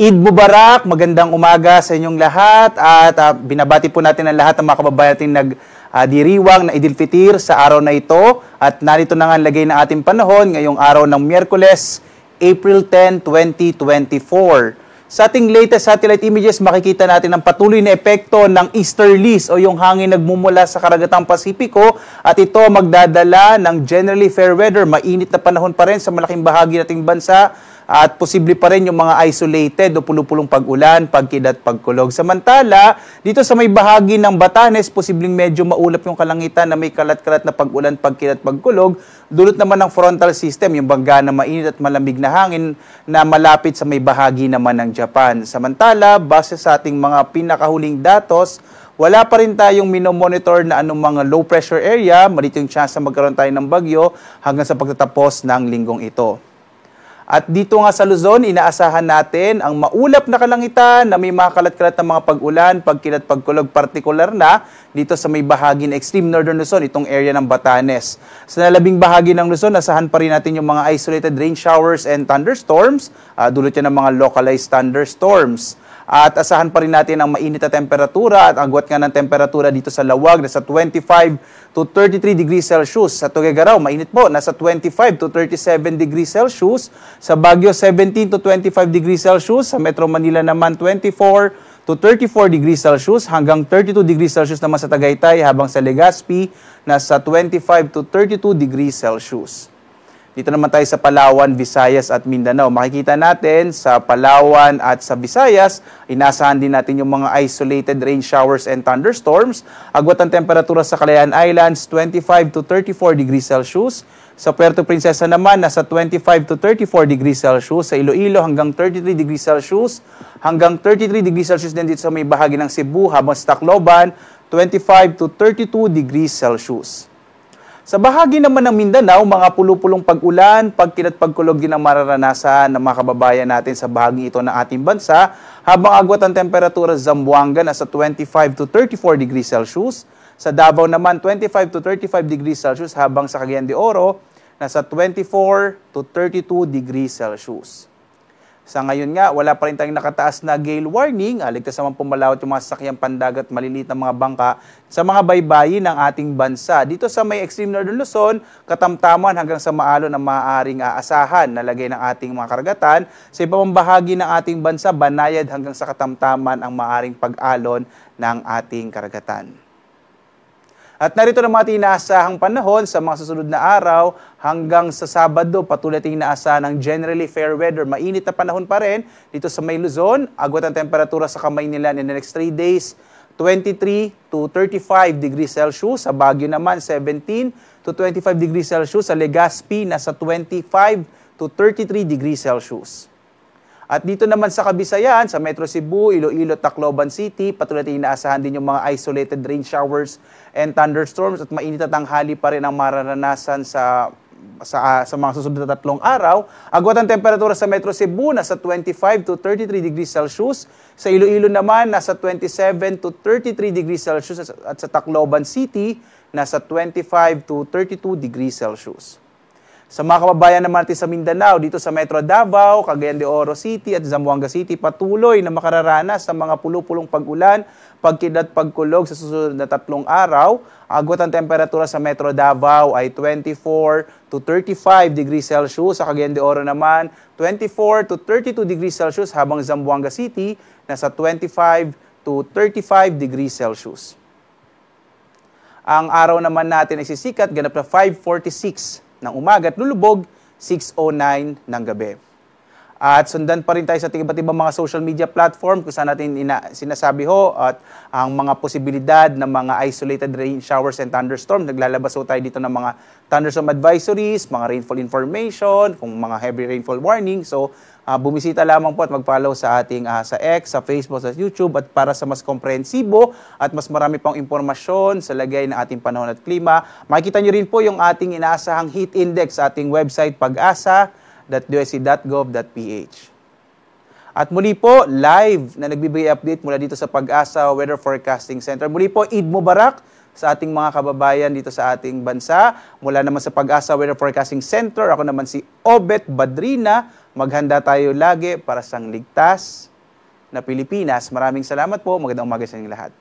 Eid Mubarak, magandang umaga sa inyong lahat at binabati po natin ang lahat ng mga kababayan natin nagdiriwang na Idil Fitir sa araw na ito at narito na nga ang lagay ng ating panahon ngayong araw ng Miyerkules, April 10, 2024. Sa ating latest satellite images, makikita natin ang patuloy na epekto ng easterlies o yung hangin nagmumula sa karagatang Pasipiko at ito magdadala ng generally fair weather, mainit na panahon pa rin sa malaking bahagi nating bansa at posible pa rin yung mga isolated o pulupulong pag-ulan, pagkidlat, pagkulog. Samantala, dito sa may bahagi ng Batanes, posibleng medyo maulap yung kalangitan na may kalat-kalat na pag-ulan, pagkidlat, pagkulog. Dulot naman ng frontal system, yung bangga na mainit at malamig na hangin na malapit sa may bahagi naman ng Japan. Samantala, base sa ating mga pinakahuling datos, wala pa rin tayong minomonitor na anong mga low pressure area, malito yung chance na magkaroon tayo ng bagyo hanggang sa pagtatapos ng linggong ito. At dito nga sa Luzon, inaasahan natin ang maulap na kalangitan na may mga kalat-kalat na mga pag-ulan, pagkilat, pagkulog, partikular na dito sa may bahagi ng extreme northern Luzon, itong area ng Batanes. Sa nalabing bahagi ng Luzon, asahan pa rin natin yung mga isolated rain showers and thunderstorms, dulot yan ng mga localized thunderstorms. At asahan pa rin natin ang mainit na temperatura at agwat nga ng temperatura dito sa Lawag nasa 25 to 33 degrees Celsius. Sa Tuguegarao, mainit po, nasa 25 to 37 degrees Celsius. Sa Baguio, 17 to 25 degrees Celsius. Sa Metro Manila naman, 24 to 34 degrees Celsius hanggang 32 degrees Celsius naman sa Tagaytay, habang sa Legazpi, nasa 25 to 32 degrees Celsius. Dito naman tayo sa Palawan, Visayas at Mindanao. Makikita natin sa Palawan at sa Visayas, inasahan din natin yung mga isolated rain showers and thunderstorms. Agwat ang temperatura sa Calayan Islands, 25 to 34 degrees Celsius. Sa Puerto Princesa naman, nasa 25 to 34 degrees Celsius. Sa Iloilo, hanggang 33 degrees Celsius. Hanggang 33 degrees Celsius din dito sa may bahagi ng Cebu, habang sa Tacloban, 25 to 32 degrees Celsius. Sa bahagi naman ng Mindanao, mga pulupulong pag-ulan, pagkilat, pagkulog din ang mararanasan ng mga kababayan natin sa bahagi ito ng ating bansa, habang agwat ang temperatura sa Zamboanga nasa 25 to 34 degrees Celsius. Sa Davao naman, 25 to 35 degrees Celsius, habang sa Cagayan de Oro, nasa 24 to 32 degrees Celsius. Sa ngayon nga, wala pa rin tayong nakataas na gale warning. Ligtas naman pumalawat yung mga sasakyang pandagat, maliliit na mga bangka sa mga baybayin ng ating bansa. Dito sa may extreme northern Luzon, katamtaman hanggang sa maalon na maaaring aasahan na lagay ng ating mga karagatan. Sa ibang bahagi ng ating bansa, banayad hanggang sa katamtaman ang maaaring pag-alon ng ating karagatan. At narito naman ating inaasahang panahon sa mga susunod na araw hanggang sa Sabado. Patuloy ating inaasahan ng generally fair weather. Mainit na panahon pa rin dito sa may Luzon. Agwat ang temperatura sa kamay nila in the next 3 days, 23 to 35 degrees Celsius. Sa Baguio naman, 17 to 25 degrees Celsius. Sa Legazpi, nasa 25 to 33 degrees Celsius. At dito naman sa Kabisayan, sa Metro Cebu, Iloilo, Tacloban City, patuloy natin inaasahan din yung mga isolated rain showers and thunderstorms at mainit na tanghali pa rin ang mararanasan sa mga susunod na 3 araw. Agwat ang temperatura sa Metro Cebu, nasa 25 to 33 degrees Celsius. Sa Iloilo naman, nasa 27 to 33 degrees Celsius at sa Tacloban City, nasa 25 to 32 degrees Celsius. Sa mga kababayan naman natin sa Mindanao, dito sa Metro Davao, Cagayan de Oro City at Zamboanga City, patuloy na makararanas sa mga pulupulong pag-ulan, pagkidlat, pagkulog sa susunod na 3 araw. Agwat ang temperatura sa Metro Davao ay 24 to 35 degrees Celsius. Sa Cagayan de Oro naman, 24 to 32 degrees Celsius, habang Zamboanga City nasa 25 to 35 degrees Celsius. Ang araw naman natin ay sisikat, ganap na 5:46 ng umaga at lulubog 6:09 ng gabi. At sundan pa rin tayo sa iba't ibang mga social media platform kung saan natin sinasabi ho at ang mga posibilidad ng mga isolated rain showers and thunderstorms. Naglalabas ho tayo dito ng mga thunderstorm advisories, mga rainfall information, kung mga heavy rainfall warning. So, bumisita lamang po at mag-follow sa ating sa X, sa Facebook, sa YouTube at para sa mas komprehensibo at mas marami pang impormasyon sa lagay ng ating panahon at klima. Makikita nyo rin po yung ating inaasahang heat index sa ating website pag-asa.usc.gov.ph. At muli po, live na nagbibigay update mula dito sa Pag-asa Weather Forecasting Center. Muli po, Eid Mubarak sa ating mga kababayan dito sa ating bansa. Mula naman sa Pag-asa Weather Forecasting Center, ako naman si Obet Badrina. Maghanda tayo lagi para sa ligtas na Pilipinas. Maraming salamat po. Magandang umaga sa inyong lahat.